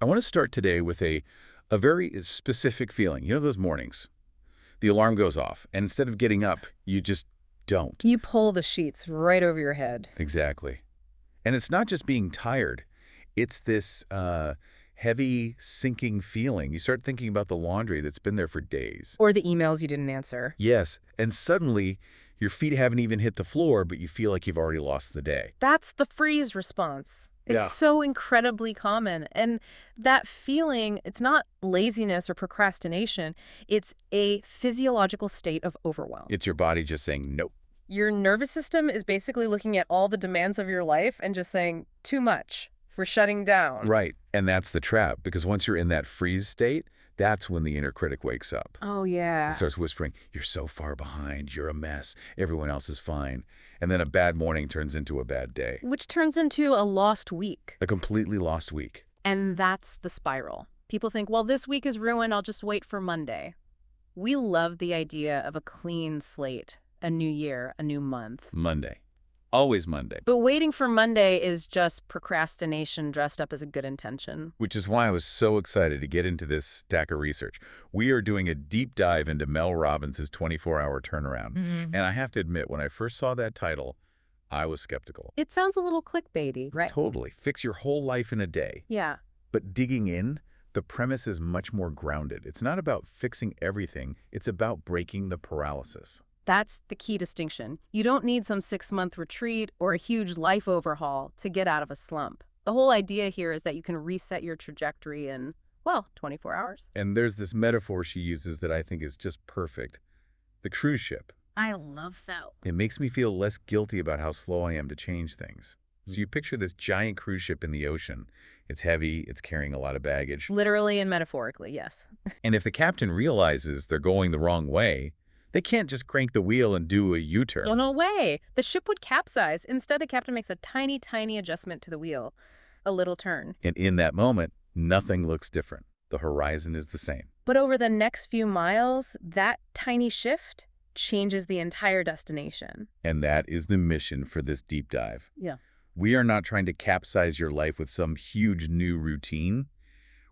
I want to start today with a very specific feeling. You know those mornings? The alarm goes off, and instead of getting up, you just don't. You pull the sheets right over your head. Exactly. And it's not just being tired. It's this heavy, sinking feeling. You start thinking about the laundry that's been there for days. Or the emails you didn't answer. Yes, and suddenly your feet haven't even hit the floor, but you feel like you've already lost the day. That's the freeze response. It's Yeah. so incredibly common. And that feeling, it's not laziness or procrastination. It's a physiological state of overwhelm. It's your body just saying, nope. Your nervous system is basically looking at all the demands of your life and just saying, too much. We're shutting down. Right, and that's the trap, because once you're in that freeze state, that's when the inner critic wakes up. Oh, yeah. It starts whispering, you're so far behind, you're a mess, everyone else is fine. And then a bad morning turns into a bad day. Which turns into a lost week. A completely lost week. And that's the spiral. People think, well, this week is ruined, I'll just wait for Monday. We love the idea of a clean slate, a new year, a new month. Monday. Always Monday. But waiting for Monday is just procrastination dressed up as a good intention. Which is why I was so excited to get into this stack of research. We are doing a deep dive into Mel Robbins' 24-hour turnaround. And I have to admit, when I first saw that title, I was skeptical. It sounds a little clickbaity, right? Totally. Fix your whole life in a day. Yeah. But digging in, the premise is much more grounded. It's not about fixing everything. It's about breaking the paralysis. That's the key distinction. You don't need some 6-month retreat or a huge life overhaul to get out of a slump. The whole idea here is that you can reset your trajectory in, well, 24 hours. And there's this metaphor she uses that I think is just perfect. The cruise ship. I love that. It makes me feel less guilty about how slow I am to change things. So you picture this giant cruise ship in the ocean. It's heavy, it's carrying a lot of baggage. Literally and metaphorically, yes. And if the captain realizes they're going the wrong way, they can't just crank the wheel and do a U-turn. Oh, no way. The ship would capsize. Instead, the captain makes a tiny, tiny adjustment to the wheel. A little turn. And in that moment, nothing looks different. The horizon is the same. But over the next few miles, that tiny shift changes the entire destination. And that is the mission for this deep dive. Yeah. We are not trying to capsize your life with some huge new routine.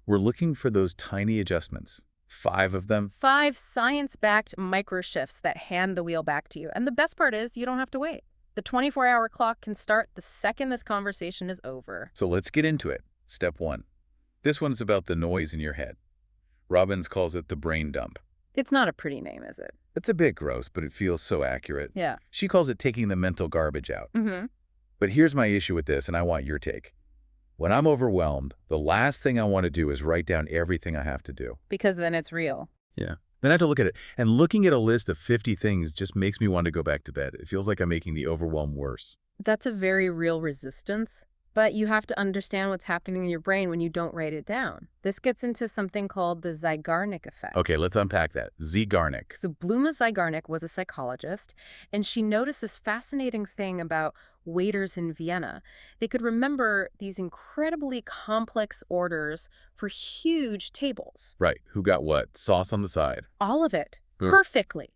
We're looking for those tiny adjustments. 5 of them. 5 science-backed micro shifts that hand the wheel back to you. And the best part is you don't have to wait. The 24-hour clock can start the second this conversation is over. So let's get into it. Step 1. This one's about the noise in your head. Robbins calls it the brain dump. It's not a pretty name, is it? It's a bit gross, but it feels so accurate. Yeah. She calls it taking the mental garbage out. Mm-hmm. But here's my issue with this, and I want your take. When I'm overwhelmed, the last thing I want to do is write down everything I have to do. Because then it's real. Yeah. Then I have to look at it. And looking at a list of 50 things just makes me want to go back to bed. It feels like I'm making the overwhelm worse. That's a very real resistance. But you have to understand what's happening in your brain when you don't write it down. This gets into something called the Zeigarnik effect. Okay, let's unpack that. Zeigarnik. So Bluma Zeigarnik was a psychologist, and she noticed this fascinating thing about waiters in Vienna. They could remember these incredibly complex orders for huge tables. Right. Who got what? Sauce on the side. All of it. Ugh. Perfectly.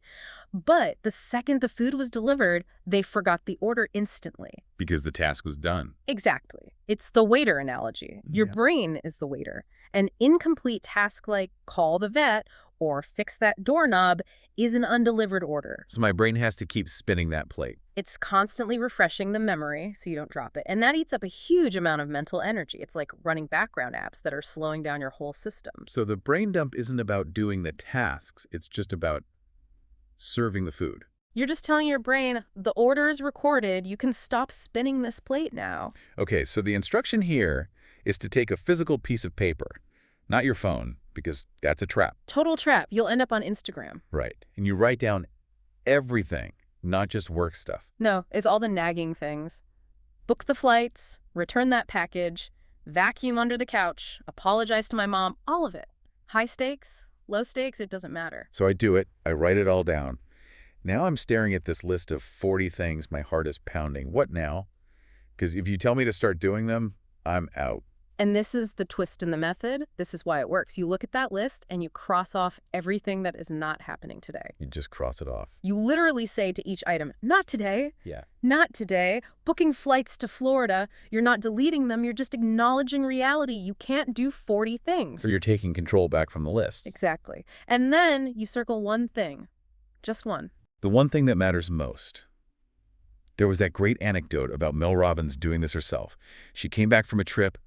But the second the food was delivered, they forgot the order instantly. Because the task was done. Exactly. It's the waiter analogy. Your Yeah. brain is the waiter. An incomplete task like call the vet or fix that doorknob is an undelivered order. So my brain has to keep spinning that plate. It's constantly refreshing the memory so you don't drop it. And that eats up a huge amount of mental energy. It's like running background apps that are slowing down your whole system. So the brain dump isn't about doing the tasks. It's just about serving the food. You're just telling your brain, the order is recorded. You can stop spinning this plate now. Okay, so the instruction here is to take a physical piece of paper, not your phone, because that's a trap. Total trap. You'll end up on Instagram. Right. And you write down everything, not just work stuff. No, it's all the nagging things. Book the flights, return that package, vacuum under the couch, apologize to my mom, all of it. High stakes, low stakes, it doesn't matter. So I do it. I write it all down. Now I'm staring at this list of 40 things my heart is pounding. What now? Because if you tell me to start doing them, I'm out. And this is the twist in the method. This is why it works. You look at that list and you cross off everything that is not happening today. You just cross it off. You literally say to each item, not today, Yeah. not today. Booking flights to Florida, you're not deleting them, you're just acknowledging reality. You can't do 40 things. So you're taking control back from the list. Exactly. And then you circle one thing, just one. The one thing that matters most. There was that great anecdote about Mel Robbins doing this herself. She came back from a trip.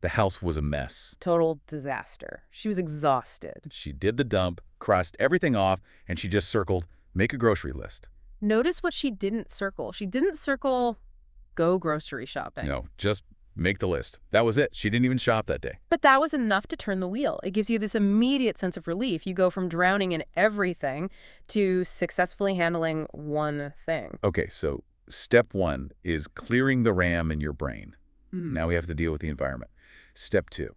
The house was a mess. Total disaster. She was exhausted. She did the dump, crossed everything off, and she just circled, make a grocery list. Notice what she didn't circle. She didn't circle go grocery shopping. No, just make the list. That was it. She didn't even shop that day. But that was enough to turn the wheel. It gives you this immediate sense of relief. You go from drowning in everything to successfully handling one thing. Okay, so step 1 is clearing the RAM in your brain. Now we have to deal with the environment. Step 2,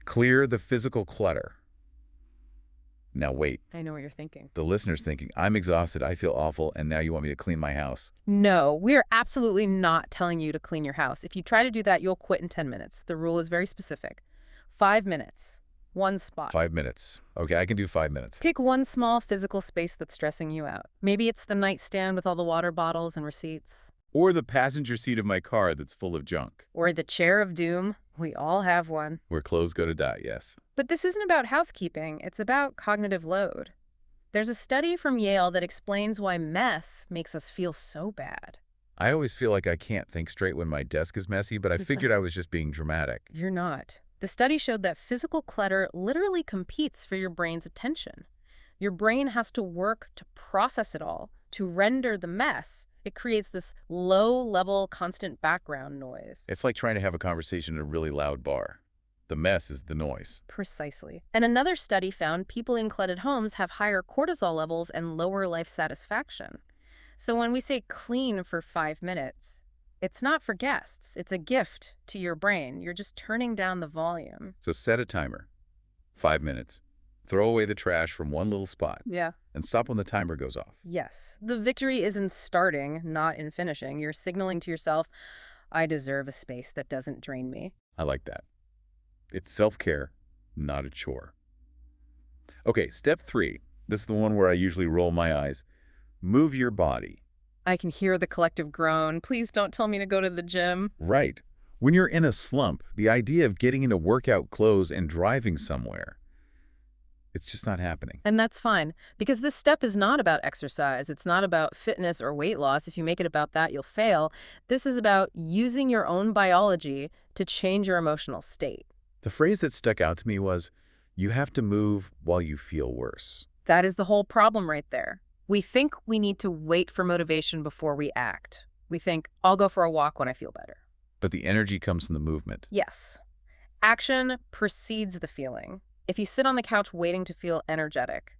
clear the physical clutter. Now wait, I know what you're thinking. the listener's thinking, I'm exhausted, I feel awful, and now you want me to clean my house. No, we're absolutely not telling you to clean your house. If you try to do that, you'll quit in 10 minutes. The rule is very specific. 5 minutes, one spot. 5 minutes. Okay, I can do 5 minutes. Take one small physical space that's stressing you out. Maybe it's the nightstand with all the water bottles and receipts. Or the passenger seat of my car that's full of junk. Or the chair of doom. We all have one. Where clothes go to die, yes. But this isn't about housekeeping. It's about cognitive load. There's a study from Yale that explains why mess makes us feel so bad. I always feel like I can't think straight when my desk is messy, but I figured I was just being dramatic. You're not. The study showed that physical clutter literally competes for your brain's attention. Your brain has to work to process it all, to render the mess. It creates this low-level, constant background noise. It's like trying to have a conversation in a really loud bar. The mess is the noise. Precisely. And another study found people in cluttered homes have higher cortisol levels and lower life satisfaction. So when we say clean for 5 minutes, it's not for guests. It's a gift to your brain. You're just turning down the volume. So set a timer. 5 minutes. Throw away the trash from one little spot. Yeah. And stop when the timer goes off. Yes. The victory is in starting, not in finishing. You're signaling to yourself, I deserve a space that doesn't drain me. I like that. It's self-care, not a chore. Okay, step 3. This is the one where I usually roll my eyes. Move your body. I can hear the collective groan. Please don't tell me to go to the gym. Right. When you're in a slump, the idea of getting into workout clothes and driving somewhere, it's just not happening. And that's fine, because this step is not about exercise. It's not about fitness or weight loss. If you make it about that, you'll fail. This is about using your own biology to change your emotional state. The phrase that stuck out to me was, you have to move while you feel worse. That is the whole problem right there. We think we need to wait for motivation before we act. We think, I'll go for a walk when I feel better. But the energy comes from the movement. Yes. Action precedes the feeling. If you sit on the couch waiting to feel energetic,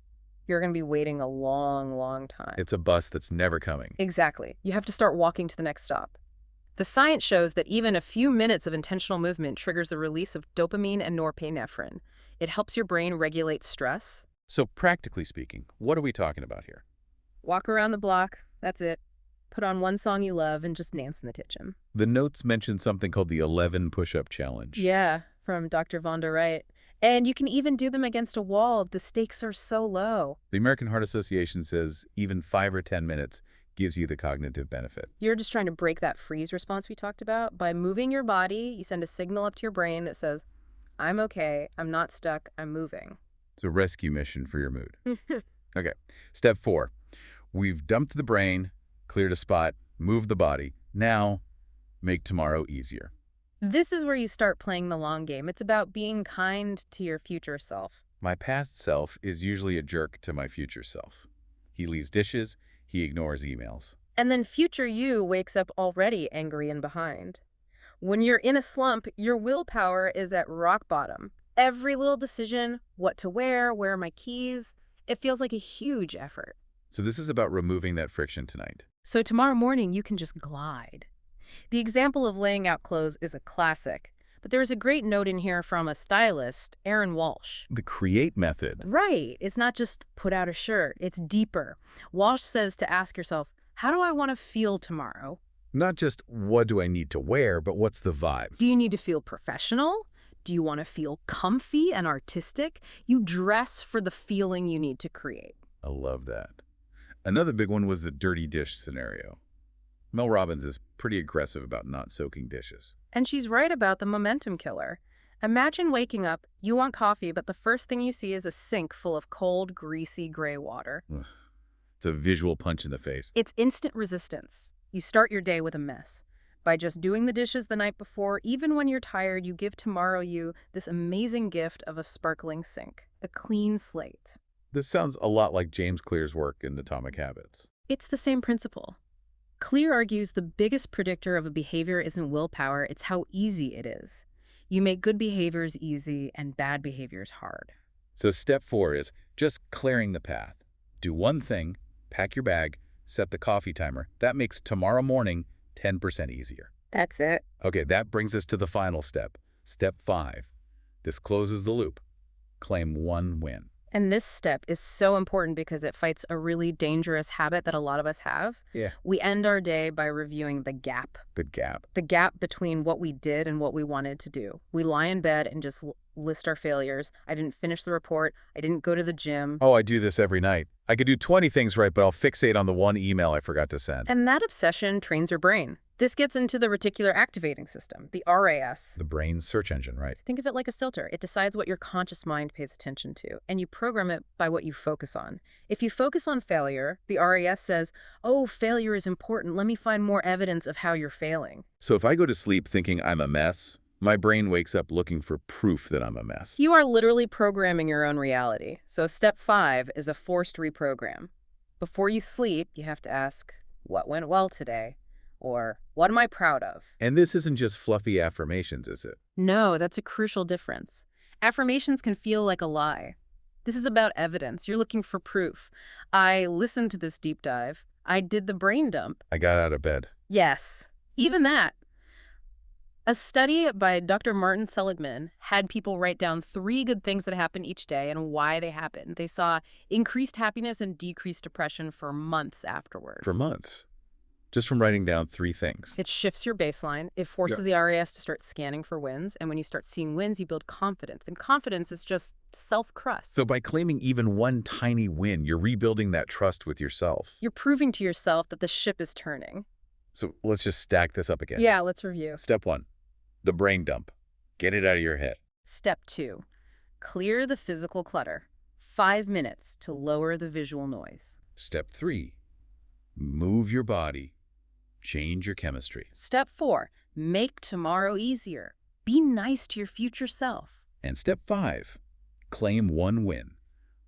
you're going to be waiting a long, long time. It's a bus that's never coming. Exactly. You have to start walking to the next stop. The science shows that even a few minutes of intentional movement triggers the release of dopamine and norepinephrine. It helps your brain regulate stress. So practically speaking, what are we talking about here? Walk around the block. That's it. Put on one song you love and just dance in the kitchen. The notes mention something called the 11 push-up challenge. Yeah, from Dr. Von der Wright. And you can even do them against a wall. The stakes are so low. The American Heart Association says even 5 or 10 minutes gives you the cognitive benefit. You're just trying to break that freeze response we talked about. By moving your body, you send a signal up to your brain that says, I'm okay, I'm not stuck, I'm moving. It's a rescue mission for your mood. Okay, step 4. We've dumped the brain, cleared a spot, moved the body. Now, make tomorrow easier. This is where you start playing the long game. It's about being kind to your future self. My past self is usually a jerk to my future self. He leaves dishes, he ignores emails. And then future you wakes up already angry and behind. When you're in a slump, your willpower is at rock bottom. Every little decision, what to wear, where are my keys, it feels like a huge effort. So this is about removing that friction tonight. So tomorrow morning, you can just glide. The example of laying out clothes is a classic, but there's a great note in here from a stylist, Erin Walsh. The create method. Right. It's not just put out a shirt. It's deeper. Walsh says to ask yourself, how do I want to feel tomorrow? Not just what do I need to wear, but what's the vibe? Do you need to feel professional? Do you want to feel comfy and artistic? You dress for the feeling you need to create. I love that. Another big one was the dirty dish scenario. Mel Robbins is pretty aggressive about not soaking dishes. And she's right about the momentum killer. Imagine waking up, you want coffee, but the first thing you see is a sink full of cold, greasy gray water. Ugh. It's a visual punch in the face. It's instant resistance. You start your day with a mess. By just doing the dishes the night before, even when you're tired, you give tomorrow you this amazing gift of a sparkling sink, a clean slate. This sounds a lot like James Clear's work in Atomic Habits. It's the same principle. Clear argues the biggest predictor of a behavior isn't willpower, it's how easy it is. You make good behaviors easy and bad behaviors hard. So step 4 is just clearing the path. Do one thing, pack your bag, set the coffee timer. That makes tomorrow morning 10% easier. That's it. Okay, that brings us to the final step. Step 5. This closes the loop. Claim one win. And this step is so important because it fights a really dangerous habit that a lot of us have. Yeah. We end our day by reviewing the gap. Good gap. The gap between what we did and what we wanted to do. We lie in bed and just list our failures. I didn't finish the report. I didn't go to the gym. Oh, I do this every night. I could do 20 things right, but I'll fixate on the one email I forgot to send. And that obsession trains your brain. This gets into the reticular activating system, the RAS. The brain's search engine, right? Think of it like a filter. It decides what your conscious mind pays attention to, and you program it by what you focus on. If you focus on failure, the RAS says, oh, failure is important. Let me find more evidence of how you're failing. So if I go to sleep thinking I'm a mess, my brain wakes up looking for proof that I'm a mess. You are literally programming your own reality. So step 5 is a forced reprogram. Before you sleep, you have to ask, what went well today? Or, what am I proud of? And this isn't just fluffy affirmations, is it? No, that's a crucial difference. Affirmations can feel like a lie. This is about evidence. You're looking for proof. I listened to this deep dive. I did the brain dump. I got out of bed. Yes, even that. A study by Dr. Martin Seligman had people write down 3 good things that happened each day and why they happened. They saw increased happiness and decreased depression for months afterward. For months. Just from writing down 3 things. It shifts your baseline. It forces the RAS to start scanning for wins. And when you start seeing wins, you build confidence. And confidence is just self-trust. So by claiming even one tiny win, you're rebuilding that trust with yourself. You're proving to yourself that the ship is turning. So let's just stack this up again. Yeah, let's review. Step 1, the brain dump. Get it out of your head. Step 2, clear the physical clutter. 5 minutes to lower the visual noise. Step 3, move your body. Change your chemistry. Step 4, make tomorrow easier. Be nice to your future self. And step 5, claim one win.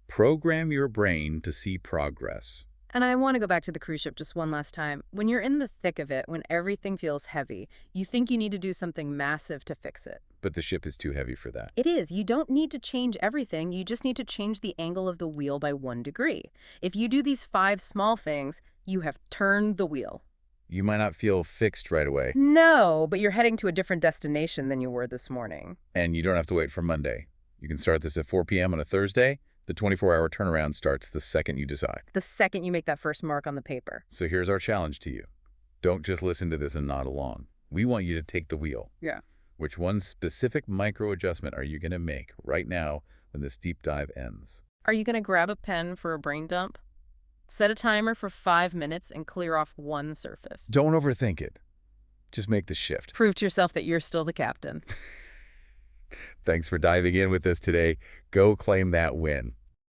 Program your brain to see progress. And I want to go back to the cruise ship just one last time. When you're in the thick of it, when everything feels heavy, you think you need to do something massive to fix it. But the ship is too heavy for that. It is. You don't need to change everything. You just need to change the angle of the wheel by 1 degree. If you do these 5 small things, you have turned the wheel. You might not feel fixed right away. No, but you're heading to a different destination than you were this morning. And you don't have to wait for Monday. You can start this at 4 p.m. on a Thursday. The 24-hour turnaround starts the second you decide. The second you make that first mark on the paper. So here's our challenge to you. Don't just listen to this and nod along. We want you to take the wheel. Yeah. Which one specific micro adjustment are you going to make right now when this deep dive ends? Are you going to grab a pen for a brain dump? Set a timer for 5 minutes and clear off 1 surface. Don't overthink it. Just make the shift. Prove to yourself that you're still the captain. Thanks for diving in with us today. Go claim that win.